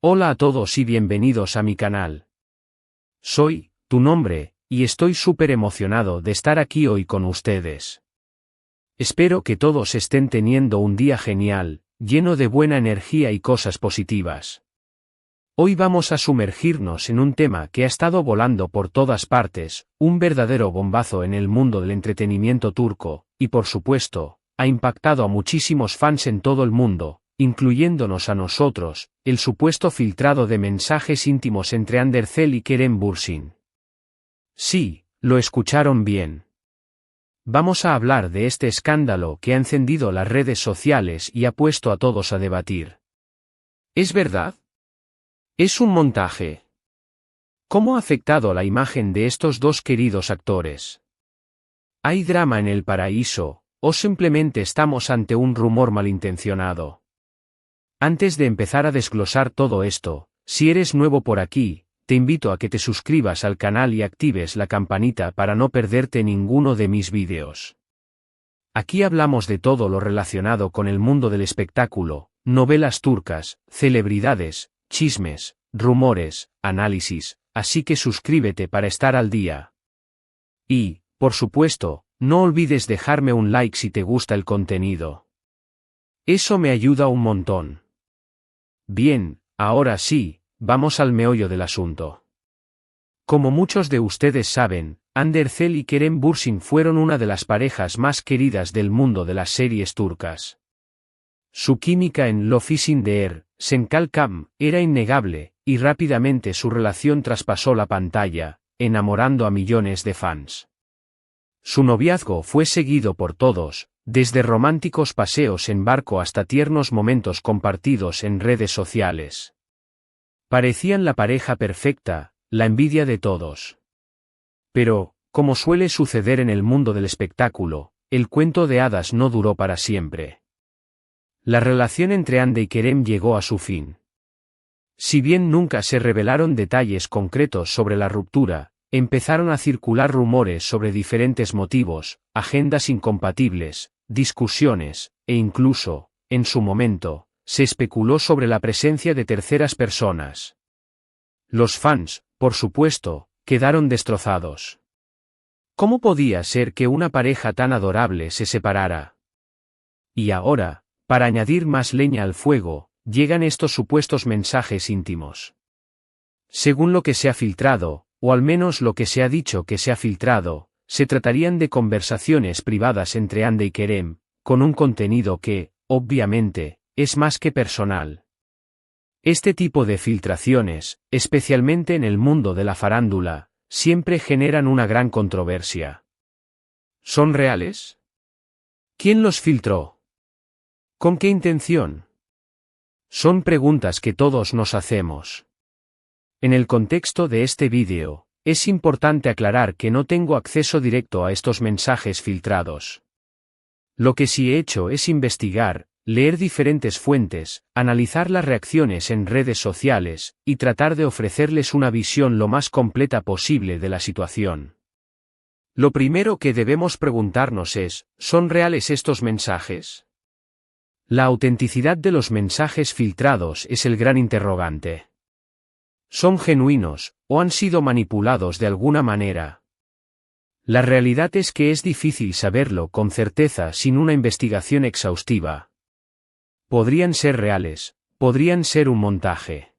Hola a todos y bienvenidos a mi canal. Soy, tu nombre, y estoy súper emocionado de estar aquí hoy con ustedes. Espero que todos estén teniendo un día genial, lleno de buena energía y cosas positivas. Hoy vamos a sumergirnos en un tema que ha estado volando por todas partes, un verdadero bombazo en el mundo del entretenimiento turco, y por supuesto, ha impactado a muchísimos fans en todo el mundo, incluyéndonos a nosotros, el supuesto filtrado de mensajes íntimos entre Andercel y Kerem Bürsin. Sí, lo escucharon bien. Vamos a hablar de este escándalo que ha encendido las redes sociales y ha puesto a todos a debatir. ¿Es verdad? ¿Es un montaje? ¿Cómo ha afectado la imagen de estos dos queridos actores? ¿Hay drama en el paraíso, o simplemente estamos ante un rumor malintencionado? Antes de empezar a desglosar todo esto, si eres nuevo por aquí, te invito a que te suscribas al canal y actives la campanita para no perderte ninguno de mis vídeos. Aquí hablamos de todo lo relacionado con el mundo del espectáculo, novelas turcas, celebridades, chismes, rumores, análisis, así que suscríbete para estar al día. Y, por supuesto, no olvides dejarme un like si te gusta el contenido. Eso me ayuda un montón. Bien, ahora sí, vamos al meollo del asunto. Como muchos de ustedes saben, Andercel y Kerem Bürsin fueron una de las parejas más queridas del mundo de las series turcas. Su química en Love is in the Air, Senkalkam, era innegable, y rápidamente su relación traspasó la pantalla, enamorando a millones de fans. Su noviazgo fue seguido por todos, desde románticos paseos en barco hasta tiernos momentos compartidos en redes sociales. Parecían la pareja perfecta, la envidia de todos. Pero, como suele suceder en el mundo del espectáculo, el cuento de hadas no duró para siempre. La relación entre Hande y Kerem llegó a su fin. Si bien nunca se revelaron detalles concretos sobre la ruptura, empezaron a circular rumores sobre diferentes motivos, agendas incompatibles, discusiones, e incluso, en su momento, se especuló sobre la presencia de terceras personas. Los fans, por supuesto, quedaron destrozados. ¿Cómo podía ser que una pareja tan adorable se separara? Y ahora, para añadir más leña al fuego, llegan estos supuestos mensajes íntimos. Según lo que se ha filtrado, o al menos lo que se ha dicho que se ha filtrado, se tratarían de conversaciones privadas entre Hande y Kerem, con un contenido que, obviamente, es más que personal. Este tipo de filtraciones, especialmente en el mundo de la farándula, siempre generan una gran controversia. ¿Son reales? ¿Quién los filtró? ¿Con qué intención? Son preguntas que todos nos hacemos. En el contexto de este vídeo, es importante aclarar que no tengo acceso directo a estos mensajes filtrados. Lo que sí he hecho es investigar, leer diferentes fuentes, analizar las reacciones en redes sociales, y tratar de ofrecerles una visión lo más completa posible de la situación. Lo primero que debemos preguntarnos es, ¿son reales estos mensajes? La autenticidad de los mensajes filtrados es el gran interrogante. ¿Son genuinos, o han sido manipulados de alguna manera? La realidad es que es difícil saberlo con certeza sin una investigación exhaustiva. Podrían ser reales, podrían ser un montaje.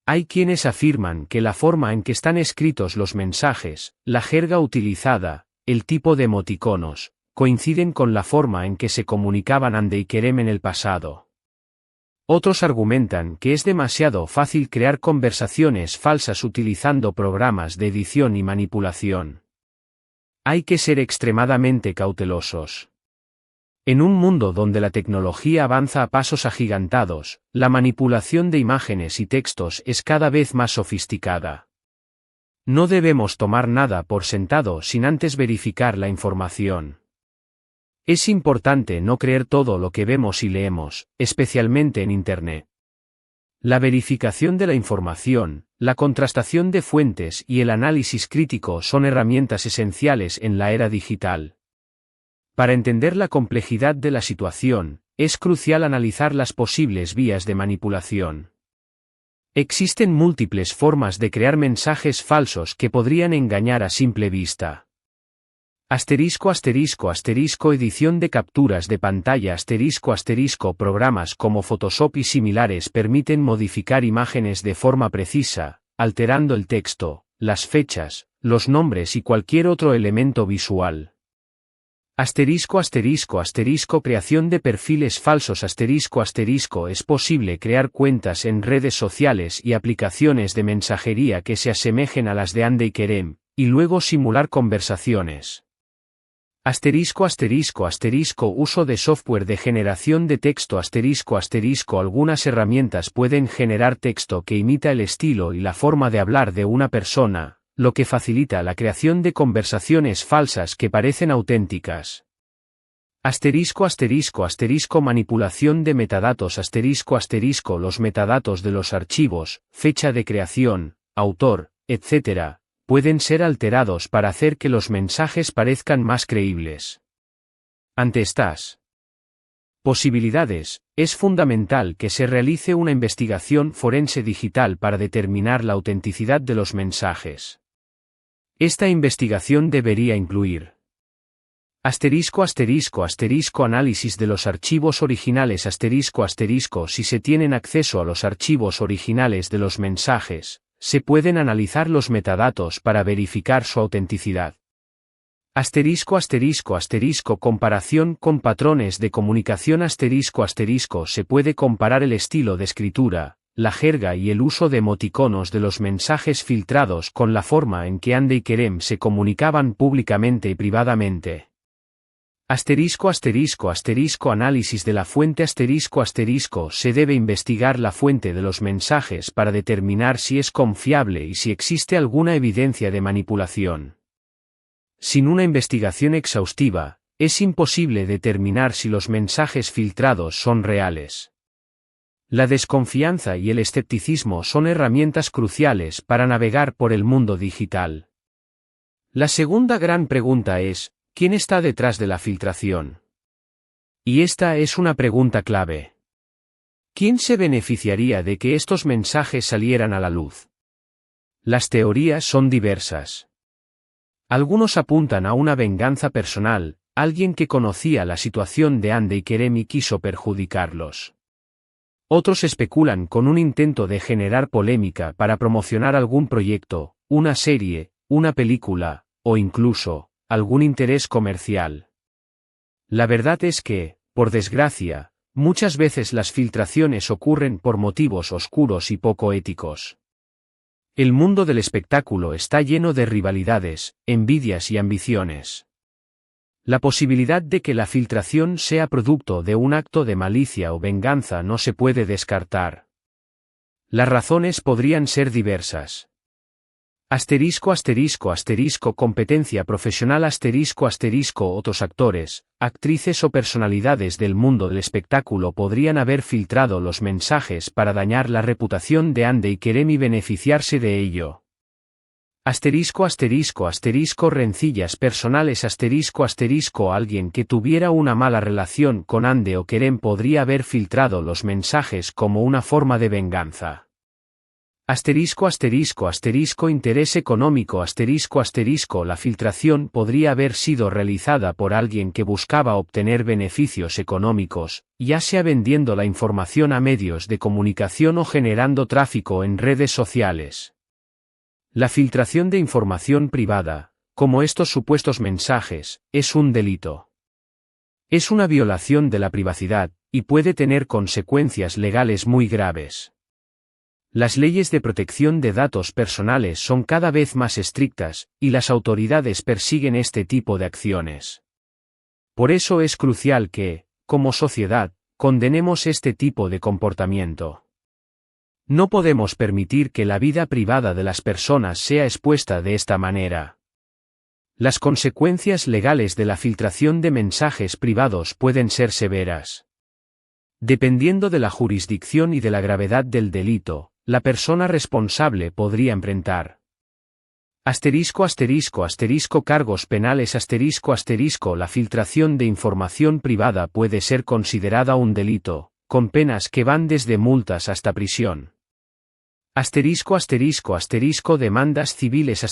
Hay quienes afirman que la forma en que están escritos los mensajes, la jerga utilizada, el tipo de emoticonos, coinciden con la forma en que se comunicaban Hande y Kerem en el pasado. Otros argumentan que es demasiado fácil crear conversaciones falsas utilizando programas de edición y manipulación. Hay que ser extremadamente cautelosos. En un mundo donde la tecnología avanza a pasos agigantados, la manipulación de imágenes y textos es cada vez más sofisticada. No debemos tomar nada por sentado sin antes verificar la información. Es importante no creer todo lo que vemos y leemos, especialmente en Internet. La verificación de la información, la contrastación de fuentes y el análisis crítico son herramientas esenciales en la era digital. Para entender la complejidad de la situación, es crucial analizar las posibles vías de manipulación. Existen múltiples formas de crear mensajes falsos que podrían engañar a simple vista. Edición de capturas de pantalla programas como Photoshop y similares permiten modificar imágenes de forma precisa, alterando el texto, las fechas, los nombres y cualquier otro elemento visual. Creación de perfiles falsos es posible crear cuentas en redes sociales y aplicaciones de mensajería que se asemejen a las de Hande y Kerem, y luego simular conversaciones. Uso de software de generación de texto algunas herramientas pueden generar texto que imita el estilo y la forma de hablar de una persona, lo que facilita la creación de conversaciones falsas que parecen auténticas. Manipulación de metadatos los metadatos de los archivos, fecha de creación, autor, etc., pueden ser alterados para hacer que los mensajes parezcan más creíbles. Ante estas posibilidades, es fundamental que se realice una investigación forense digital para determinar la autenticidad de los mensajes. Esta investigación debería incluir análisis de los archivos originales si se tienen acceso a los archivos originales de los mensajes, se pueden analizar los metadatos para verificar su autenticidad. Comparación con patrones de comunicación se puede comparar el estilo de escritura, la jerga y el uso de emoticonos de los mensajes filtrados con la forma en que Hande y Kerem se comunicaban públicamente y privadamente. Análisis de la fuente se debe investigar la fuente de los mensajes para determinar si es confiable y si existe alguna evidencia de manipulación. Sin una investigación exhaustiva, es imposible determinar si los mensajes filtrados son reales. La desconfianza y el escepticismo son herramientas cruciales para navegar por el mundo digital. La segunda gran pregunta es, ¿quién está detrás de la filtración? Y esta es una pregunta clave. ¿Quién se beneficiaría de que estos mensajes salieran a la luz? Las teorías son diversas. Algunos apuntan a una venganza personal, alguien que conocía la situación de Hande y Kerem y quiso perjudicarlos. Otros especulan con un intento de generar polémica para promocionar algún proyecto, una serie, una película, o incluso, algún interés comercial. La verdad es que, por desgracia, muchas veces las filtraciones ocurren por motivos oscuros y poco éticos. El mundo del espectáculo está lleno de rivalidades, envidias y ambiciones. La posibilidad de que la filtración sea producto de un acto de malicia o venganza no se puede descartar. Las razones podrían ser diversas. Competencia profesional otros actores, actrices o personalidades del mundo del espectáculo podrían haber filtrado los mensajes para dañar la reputación de Hande y Kerem y beneficiarse de ello. Rencillas personales alguien que tuviera una mala relación con Hande o Kerem podría haber filtrado los mensajes como una forma de venganza. Interés económico la filtración podría haber sido realizada por alguien que buscaba obtener beneficios económicos, ya sea vendiendo la información a medios de comunicación o generando tráfico en redes sociales. La filtración de información privada, como estos supuestos mensajes, es un delito. Es una violación de la privacidad, y puede tener consecuencias legales muy graves. Las leyes de protección de datos personales son cada vez más estrictas, y las autoridades persiguen este tipo de acciones. Por eso es crucial que, como sociedad, condenemos este tipo de comportamiento. No podemos permitir que la vida privada de las personas sea expuesta de esta manera. Las consecuencias legales de la filtración de mensajes privados pueden ser severas. Dependiendo de la jurisdicción y de la gravedad del delito, la persona responsable podría enfrentar cargos penales la filtración de información privada puede ser considerada un delito, con penas que van desde multas hasta prisión. Demandas civiles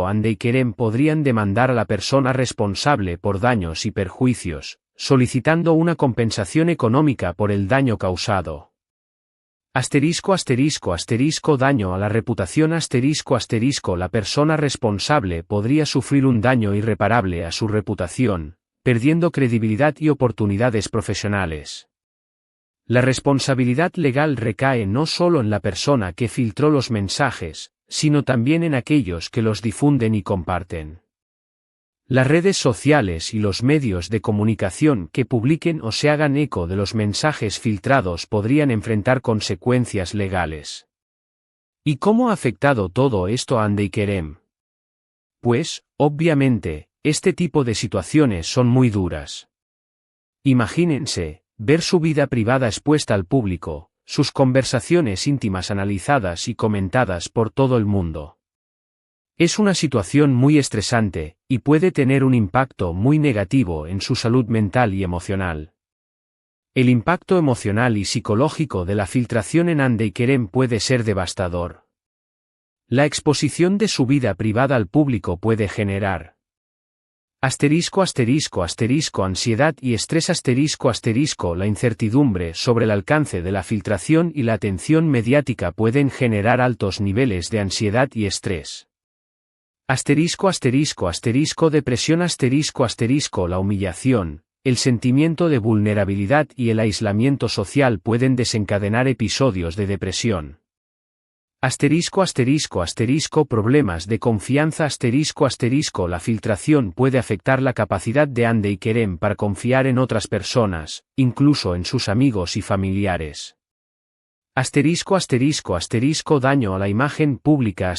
Ande y Kerem podrían demandar a la persona responsable por daños y perjuicios, solicitando una compensación económica por el daño causado. Daño a la reputación La persona responsable podría sufrir un daño irreparable a su reputación, perdiendo credibilidad y oportunidades profesionales. La responsabilidad legal recae no solo en la persona que filtró los mensajes, sino también en aquellos que los difunden y comparten. Las redes sociales y los medios de comunicación que publiquen o se hagan eco de los mensajes filtrados podrían enfrentar consecuencias legales. ¿Y cómo ha afectado todo esto a Hande y Kerem? Pues, obviamente, este tipo de situaciones son muy duras. Imagínense, ver su vida privada expuesta al público, sus conversaciones íntimas analizadas y comentadas por todo el mundo. Es una situación muy estresante, y puede tener un impacto muy negativo en su salud mental y emocional. El impacto emocional y psicológico de la filtración en Hande y Kerem puede ser devastador. La exposición de su vida privada al público puede generar ansiedad y estrés La incertidumbre sobre el alcance de la filtración y la atención mediática pueden generar altos niveles de ansiedad y estrés. Depresión La humillación, el sentimiento de vulnerabilidad y el aislamiento social pueden desencadenar episodios de depresión. Problemas de confianza La filtración puede afectar la capacidad de Hande y Kerem para confiar en otras personas, incluso en sus amigos y familiares. Daño a la imagen pública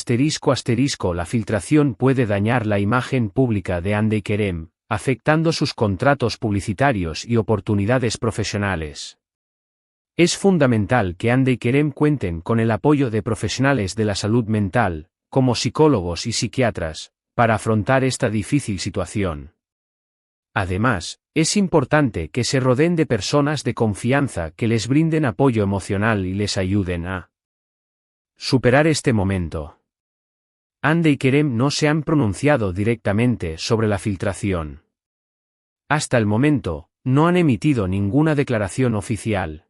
La filtración puede dañar la imagen pública de Hande y Kerem, afectando sus contratos publicitarios y oportunidades profesionales. Es fundamental que Hande y Kerem cuenten con el apoyo de profesionales de la salud mental, como psicólogos y psiquiatras, para afrontar esta difícil situación. Además, es importante que se rodeen de personas de confianza que les brinden apoyo emocional y les ayuden a superar este momento. Hande y Kerem no se han pronunciado directamente sobre la filtración. Hasta el momento, no han emitido ninguna declaración oficial.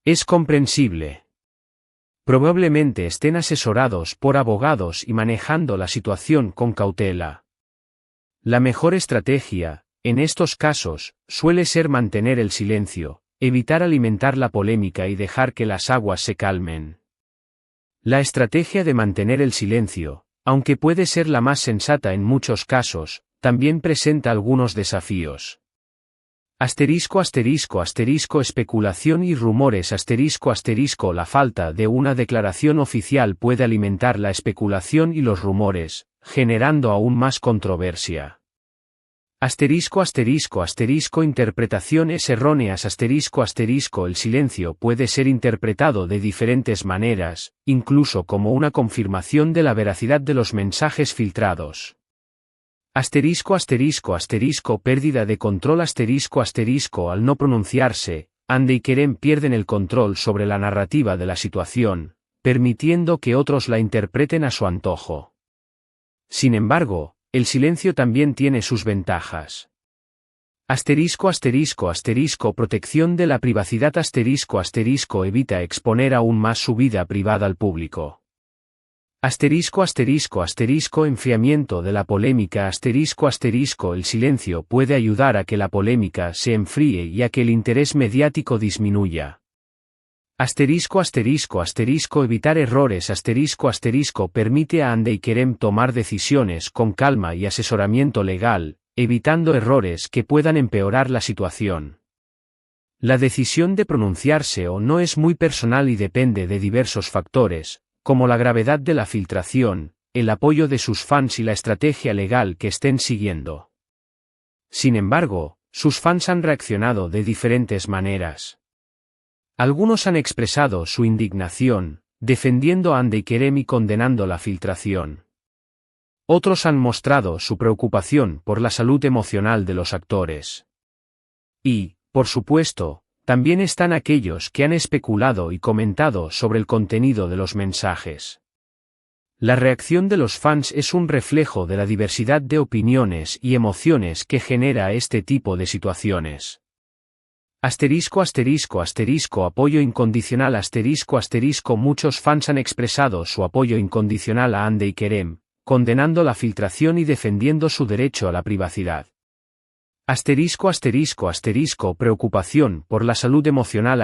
Es comprensible. Probablemente estén asesorados por abogados y manejando la situación con cautela. La mejor estrategia, en estos casos, suele ser mantener el silencio, evitar alimentar la polémica y dejar que las aguas se calmen. La estrategia de mantener el silencio, aunque puede ser la más sensata en muchos casos, también presenta algunos desafíos. Especulación y rumores La falta de una declaración oficial puede alimentar la especulación y los rumores, generando aún más controversia. Interpretaciones erróneas El silencio puede ser interpretado de diferentes maneras, incluso como una confirmación de la veracidad de los mensajes filtrados. Pérdida de control Al no pronunciarse, Hande y Kerem pierden el control sobre la narrativa de la situación, permitiendo que otros la interpreten a su antojo. Sin embargo, el silencio también tiene sus ventajas. Protección de la privacidad Evita exponer aún más su vida privada al público. Enfriamiento de la polémica El silencio puede ayudar a que la polémica se enfríe y a que el interés mediático disminuya. Evitar errores Permite a Hande y Kerem tomar decisiones con calma y asesoramiento legal, evitando errores que puedan empeorar la situación. La decisión de pronunciarse o no es muy personal y depende de diversos factores, como la gravedad de la filtración, el apoyo de sus fans y la estrategia legal que estén siguiendo. Sin embargo, sus fans han reaccionado de diferentes maneras. Algunos han expresado su indignación, defendiendo a Hande y Kerem y condenando la filtración. Otros han mostrado su preocupación por la salud emocional de los actores. Y, por supuesto, también están aquellos que han especulado y comentado sobre el contenido de los mensajes. La reacción de los fans es un reflejo de la diversidad de opiniones y emociones que genera este tipo de situaciones. Apoyo incondicional muchos fans han expresado su apoyo incondicional a Hande y Kerem, condenando la filtración y defendiendo su derecho a la privacidad. Preocupación por la salud emocional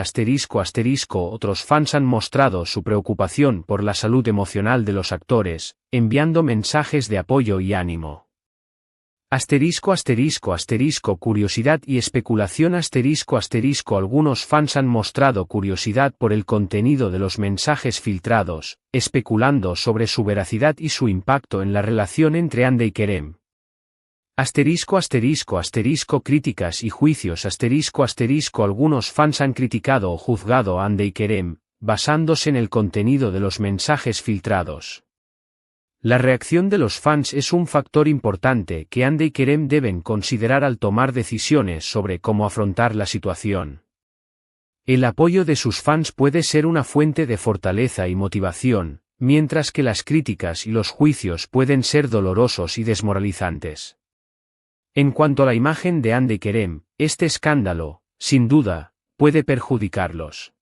otros fans han mostrado su preocupación por la salud emocional de los actores, enviando mensajes de apoyo y ánimo. Curiosidad y especulación algunos fans han mostrado curiosidad por el contenido de los mensajes filtrados, especulando sobre su veracidad y su impacto en la relación entre Hande y Kerem. Críticas y juicios algunos fans han criticado o juzgado a Hande y Kerem, basándose en el contenido de los mensajes filtrados. La reacción de los fans es un factor importante que Hande y Kerem deben considerar al tomar decisiones sobre cómo afrontar la situación. El apoyo de sus fans puede ser una fuente de fortaleza y motivación, mientras que las críticas y los juicios pueden ser dolorosos y desmoralizantes. En cuanto a la imagen de Hande y Kerem, este escándalo, sin duda, puede perjudicarlos.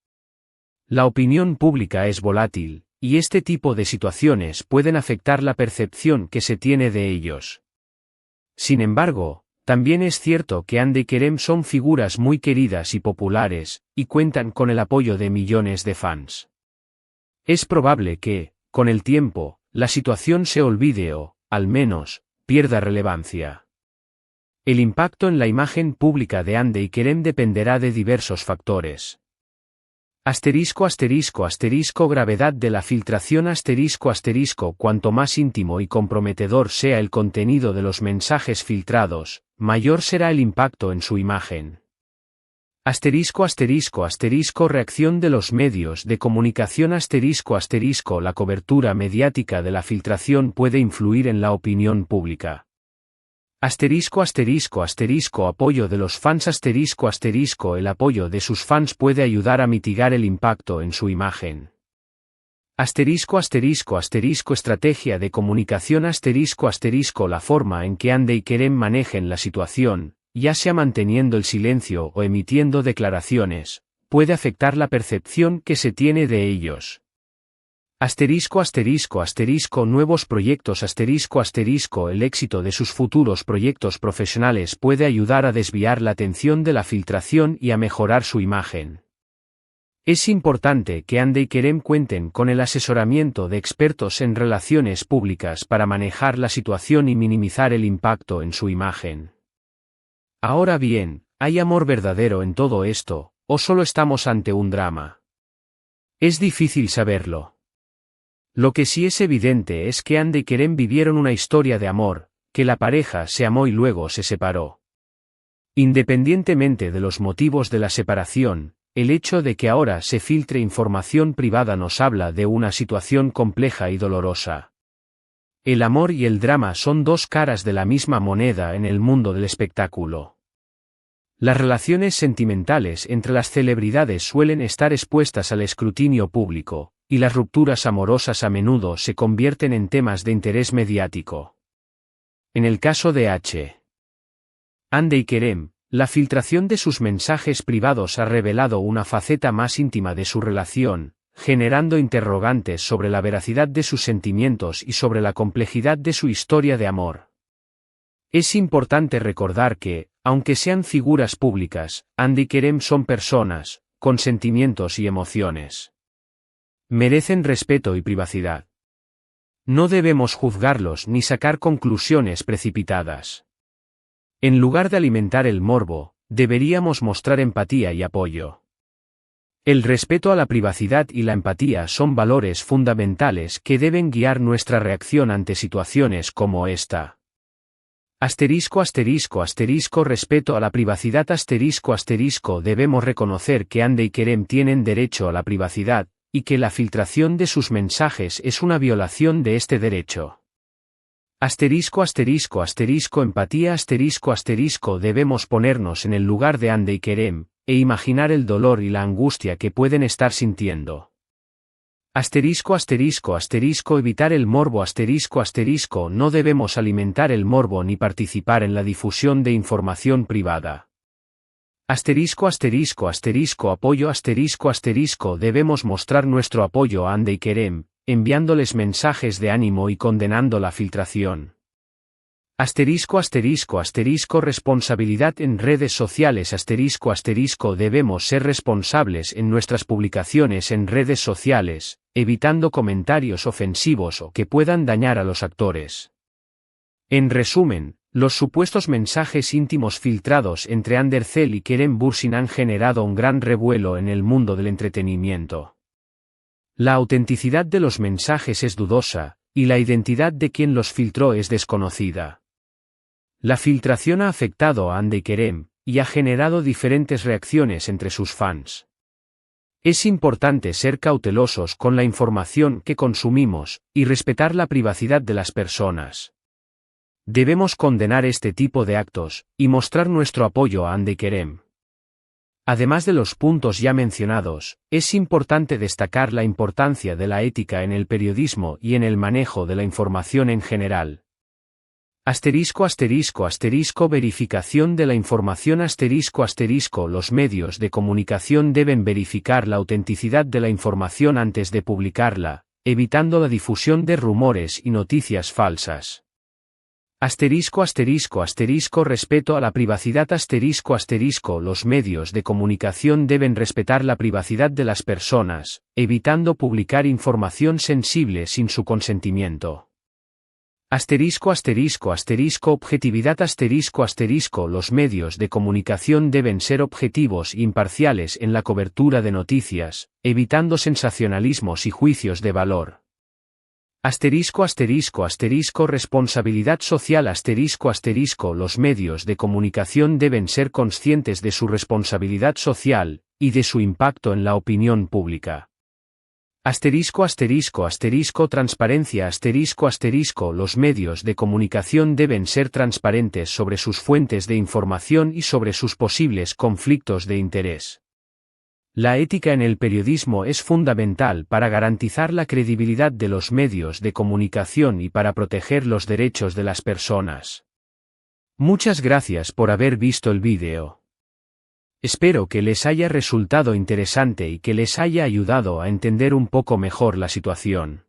La opinión pública es volátil, y este tipo de situaciones pueden afectar la percepción que se tiene de ellos. Sin embargo, también es cierto que Hande y Kerem son figuras muy queridas y populares, y cuentan con el apoyo de millones de fans. Es probable que, con el tiempo, la situación se olvide o, al menos, pierda relevancia. El impacto en la imagen pública de Hande y Kerem dependerá de diversos factores. Gravedad de la filtración cuanto más íntimo y comprometedor sea el contenido de los mensajes filtrados, mayor será el impacto en su imagen. Reacción de los medios de comunicación la cobertura mediática de la filtración puede influir en la opinión pública. Apoyo de los fans el apoyo de sus fans puede ayudar a mitigar el impacto en su imagen. Estrategia de comunicación la forma en que Hande y Kerem manejen la situación, ya sea manteniendo el silencio o emitiendo declaraciones, puede afectar la percepción que se tiene de ellos. Nuevos proyectos el éxito de sus futuros proyectos profesionales puede ayudar a desviar la atención de la filtración y a mejorar su imagen. Es importante que Hande y Kerem cuenten con el asesoramiento de expertos en relaciones públicas para manejar la situación y minimizar el impacto en su imagen. Ahora bien, ¿hay amor verdadero en todo esto, o solo estamos ante un drama? Es difícil saberlo. Lo que sí es evidente es que Hande y Kerem vivieron una historia de amor, que la pareja se amó y luego se separó. Independientemente de los motivos de la separación, el hecho de que ahora se filtre información privada nos habla de una situación compleja y dolorosa. El amor y el drama son dos caras de la misma moneda en el mundo del espectáculo. Las relaciones sentimentales entre las celebridades suelen estar expuestas al escrutinio público, y las rupturas amorosas a menudo se convierten en temas de interés mediático. En el caso de Hande y Kerem, la filtración de sus mensajes privados ha revelado una faceta más íntima de su relación, generando interrogantes sobre la veracidad de sus sentimientos y sobre la complejidad de su historia de amor. Es importante recordar que, aunque sean figuras públicas, Hande y Kerem son personas, con sentimientos y emociones. Merecen respeto y privacidad. No debemos juzgarlos ni sacar conclusiones precipitadas. En lugar de alimentar el morbo, deberíamos mostrar empatía y apoyo. El respeto a la privacidad y la empatía son valores fundamentales que deben guiar nuestra reacción ante situaciones como esta. Respeto a la privacidad debemos reconocer que Hande y Kerem tienen derecho a la privacidad, y que la filtración de sus mensajes es una violación de este derecho. Empatía debemos ponernos en el lugar de Hande y Kerem, e imaginar el dolor y la angustia que pueden estar sintiendo. Asterisco asterisco asterisco evitar el morbo asterisco asterisco no debemos alimentar el morbo ni participar en la difusión de información privada. Asterisco asterisco asterisco apoyo asterisco asterisco debemos mostrar nuestro apoyo a Hande y Kerem, enviándoles mensajes de ánimo y condenando la filtración. Asterisco asterisco asterisco responsabilidad en redes sociales asterisco asterisco debemos ser responsables en nuestras publicaciones en redes sociales, evitando comentarios ofensivos o que puedan dañar a los actores. En resumen, los supuestos mensajes íntimos filtrados entre Andercel y Kerem Bürsin han generado un gran revuelo en el mundo del entretenimiento. La autenticidad de los mensajes es dudosa, y la identidad de quien los filtró es desconocida. La filtración ha afectado a Hande y Kerem, y ha generado diferentes reacciones entre sus fans. Es importante ser cautelosos con la información que consumimos, y respetar la privacidad de las personas. Debemos condenar este tipo de actos, y mostrar nuestro apoyo a Hande y Kerem. Además de los puntos ya mencionados, es importante destacar la importancia de la ética en el periodismo y en el manejo de la información en general. Asterisco asterisco asterisco verificación de la información asterisco asterisco los medios de comunicación deben verificar la autenticidad de la información antes de publicarla, evitando la difusión de rumores y noticias falsas. Asterisco asterisco asterisco respeto a la privacidad asterisco asterisco los medios de comunicación deben respetar la privacidad de las personas, evitando publicar información sensible sin su consentimiento. Asterisco asterisco asterisco objetividad asterisco asterisco los medios de comunicación deben ser objetivos e imparciales en la cobertura de noticias, evitando sensacionalismos y juicios de valor. Asterisco asterisco asterisco responsabilidad social asterisco asterisco los medios de comunicación deben ser conscientes de su responsabilidad social, y de su impacto en la opinión pública. Asterisco asterisco asterisco transparencia asterisco asterisco los medios de comunicación deben ser transparentes sobre sus fuentes de información y sobre sus posibles conflictos de interés. La ética en el periodismo es fundamental para garantizar la credibilidad de los medios de comunicación y para proteger los derechos de las personas. Muchas gracias por haber visto el vídeo. Espero que les haya resultado interesante y que les haya ayudado a entender un poco mejor la situación.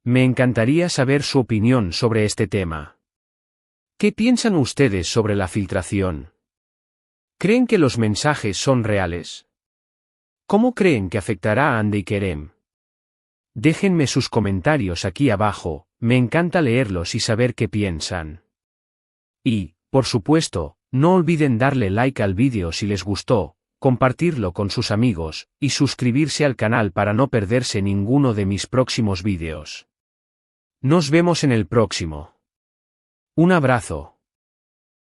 Me encantaría saber su opinión sobre este tema. ¿Qué piensan ustedes sobre la filtración? ¿Creen que los mensajes son reales? ¿Cómo creen que afectará a Hande y Kerem? Déjenme sus comentarios aquí abajo, me encanta leerlos y saber qué piensan. Y, por supuesto, no olviden darle like al vídeo si les gustó, compartirlo con sus amigos, y suscribirse al canal para no perderse ninguno de mis próximos vídeos. Nos vemos en el próximo. Un abrazo.